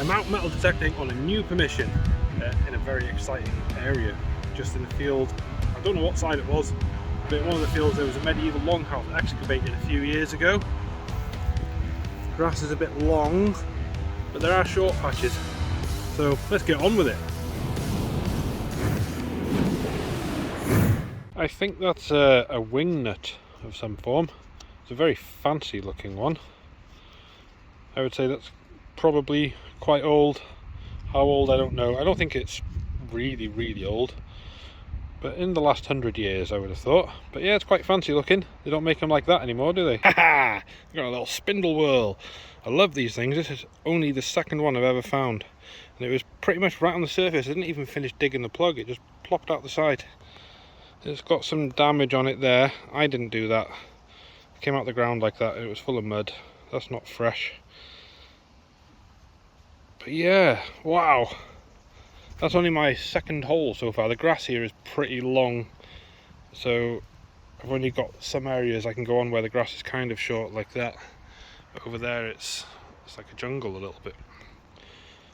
I'm out metal detecting on a new permission in a very exciting area, just in the field. I don't know what side it was, but in one of the fields there was a medieval longhouse excavated a few years ago. Grass is a bit long, but there are short patches, so let's get on with it. I think that's a wing nut of some form. It's a very fancy looking one. I would say that's probably quite old. How old, I don't know. I don't think it's really old, but in the last 100 years I would have thought. But yeah, it's quite fancy looking. They don't make them like that anymore, do they? Haha! Got a little spindle whirl. I love these things. This is only the second one I've ever found, and it was pretty much right on the surface. I didn't even finish digging the plug, it just plopped out the side. It's got some damage on it there. I didn't do that. It came out the ground like that and it was full of mud. That's not fresh. But yeah, wow. That's only my second hole so far. The grass here is pretty long, so I've only got some areas I can go on where the grass is kind of short like that. But over there it's like a jungle a little bit.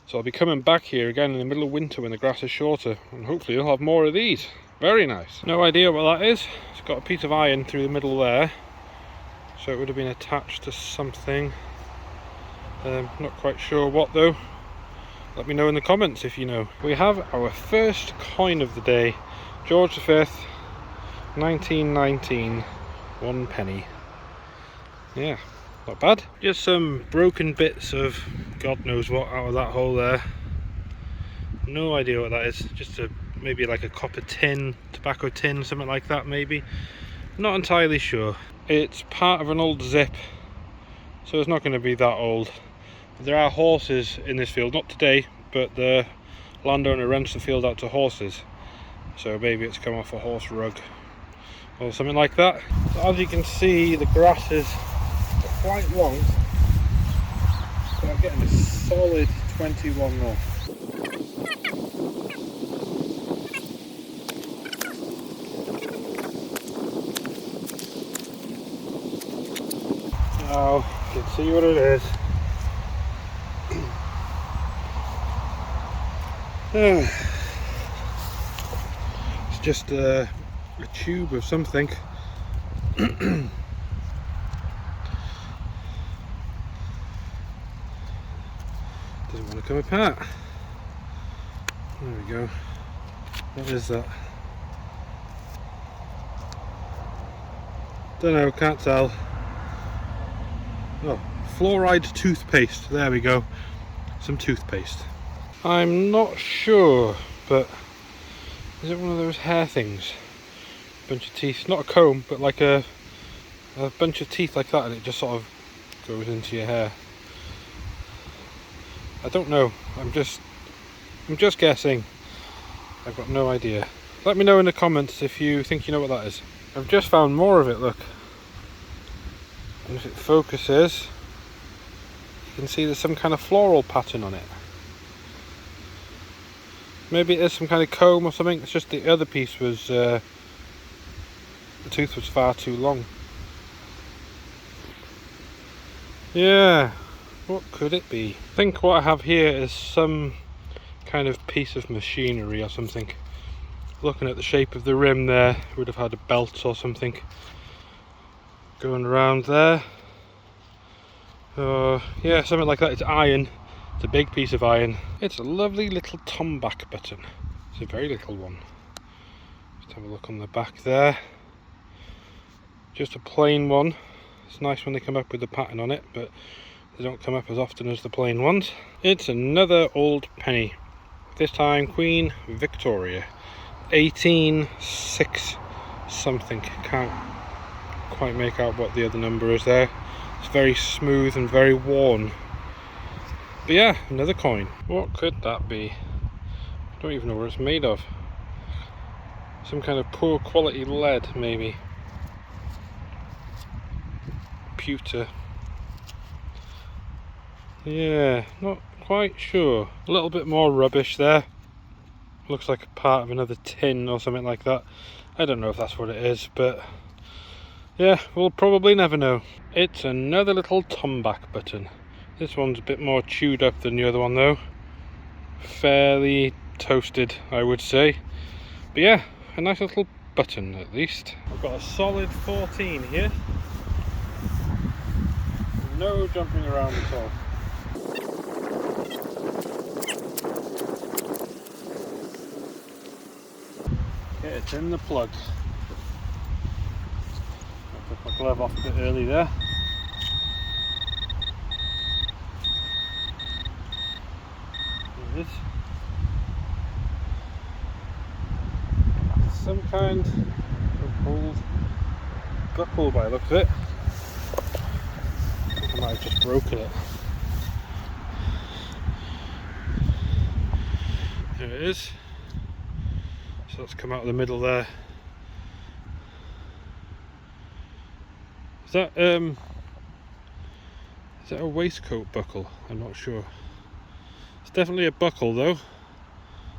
So I'll be coming back here again in the middle of winter when the grass is shorter, and hopefully you'll have more of these. Very nice. No idea what that is. It's got a piece of iron through the middle there, so it would have been attached to something. Not quite sure what though. Let me know in the comments if you know. We have our first coin of the day. George V, 1919, 1 penny. Yeah, not bad. Just some broken bits of God knows what out of that hole there. No idea what that is. Just maybe like a copper tin, tobacco tin, something like that maybe. Not entirely sure. It's part of an old zip, so it's not going to be that old. There are horses in this field, not today, but the landowner rents the field out to horses, so maybe it's come off a horse rug or something like that. So as you can see, the grass is quite long, so I'm getting a solid 21 there. Now you can see what it is. It's just a tube of something. Doesn't want to come apart. There we go. What is that? Don't know, can't tell. Oh, fluoride toothpaste. There we go. Some toothpaste. I'm not sure, but is it one of those hair things? Bunch of teeth, not a comb, but like a bunch of teeth like that, and it just sort of goes into your hair. I don't know. I'm just guessing. I've got no idea. Let me know in the comments if you think you know what that is. I've just found more of it, look. And if it focuses, you can see there's some kind of floral pattern on it. Maybe it is some kind of comb or something. It's just the other piece was, the tooth was far too long. Yeah, what could it be? I think what I have here is some kind of piece of machinery or something. Looking at the shape of the rim there, it would have had a belt or something going around there. Yeah, something like that. It's iron. It's a big piece of iron. It's a lovely little tomback button. It's a very little one. Just have a look on the back there. Just a plain one. It's nice when they come up with the pattern on it, but they don't come up as often as the plain ones. It's another old penny. This time Queen Victoria. 1806 something. Can't quite make out what the other number is there. It's very smooth and very worn. But yeah, another coin. What could that be? I don't even know what it's made of. Some kind of poor quality lead, maybe. Pewter. Yeah, not quite sure. A little bit more rubbish there. Looks like a part of another tin or something like that. I don't know if that's what it is, but yeah, we'll probably never know. It's another little tomback button. This one's a bit more chewed up than the other one though. Fairly toasted, I would say. But yeah, a nice little button at least. I've got a solid 14 here. No jumping around at all. Okay, it's in the plug. I took my glove off a bit early there. There it is. Some kind of old buckle by the looks of it. I think I might have just broken it. There it is. So that's come out of the middle there. Is that a waistcoat buckle? I'm not sure. It's definitely a buckle though.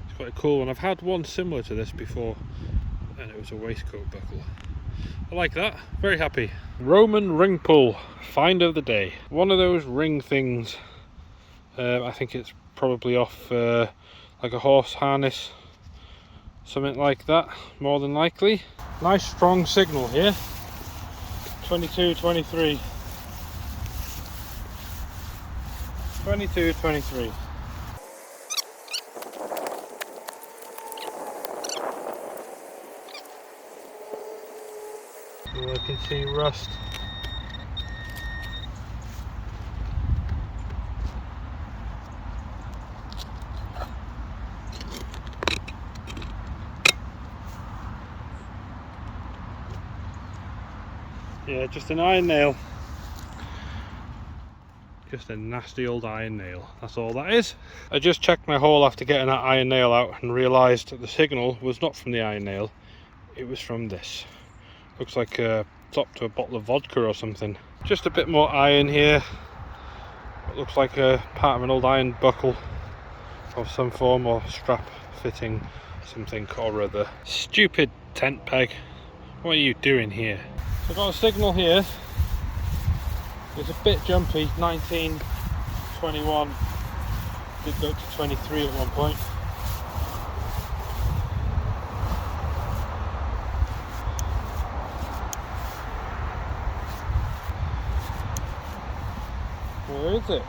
It's quite a cool one. I've had one similar to this before and it was a waistcoat buckle. I like that. Very happy. Roman ring pull. Find of the day. One of those ring things. I think it's probably off like a horse harness. Something like that, more than likely. Nice strong signal here. 22, 23. 22, 23. Oh, I can see rust. Yeah, just an iron nail. Just a nasty old iron nail. That's all that is. I just checked my hole after getting that iron nail out and realised that the signal was not from the iron nail. It was from this. Looks like a top to a bottle of vodka or something. Just a bit more iron here. It looks like a part of an old iron buckle of some form, or strap fitting something or other. Stupid tent peg. What are you doing here? So I've got a signal here. It's a bit jumpy. 19, 21. Did go to 23 at one point. Where is it?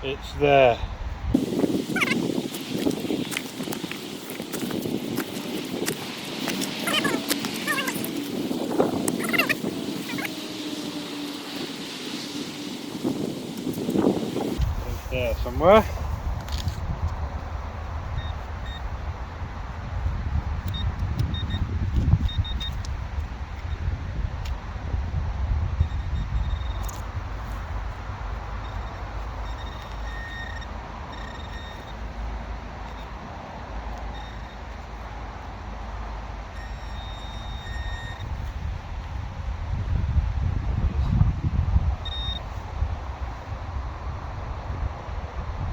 It's there. It's there somewhere.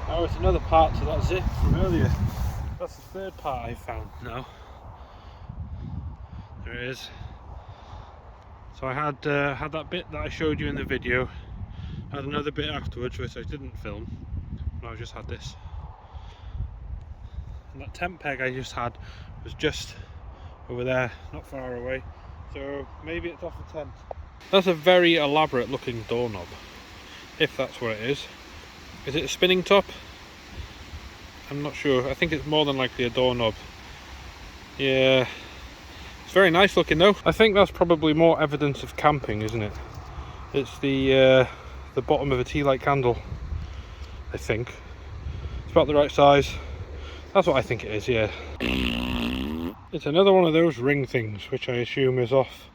Oh, it's another part to that zip from earlier. That's the third part I found now. There it is. So I had that bit that I showed you in the video. I had another bit afterwards which I didn't film. And I just had this. And that tent peg I just had was just over there, not far away. So maybe it's off the tent. That's a very elaborate looking doorknob, if that's what it is. Is it a spinning top? I'm not sure. I think it's more than likely a doorknob. Yeah, it's very nice looking though. I think that's probably more evidence of camping, isn't it? It's the bottom of a tea light candle, I think. It's about the right size. That's what I think it is, yeah. It's another one of those ring things, which I assume is off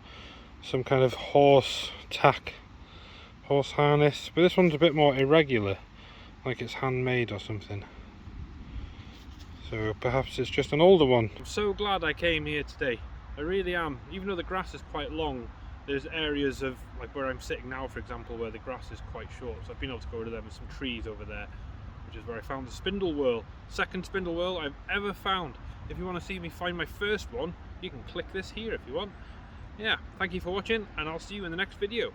some kind of horse tack, horse harness. But this one's a bit more irregular, like it's handmade or something. So perhaps it's just an older one. I'm so glad I came here today. I really am. Even though the grass is quite long, there's areas of, like where I'm sitting now for example, where the grass is quite short. So I've been able to go to them with some trees over there, which is where I found the spindle whorl. Second spindle whorl I've ever found. If you want to see me find my first one, you can click this here if you want. Yeah, thank you for watching and I'll see you in the next video.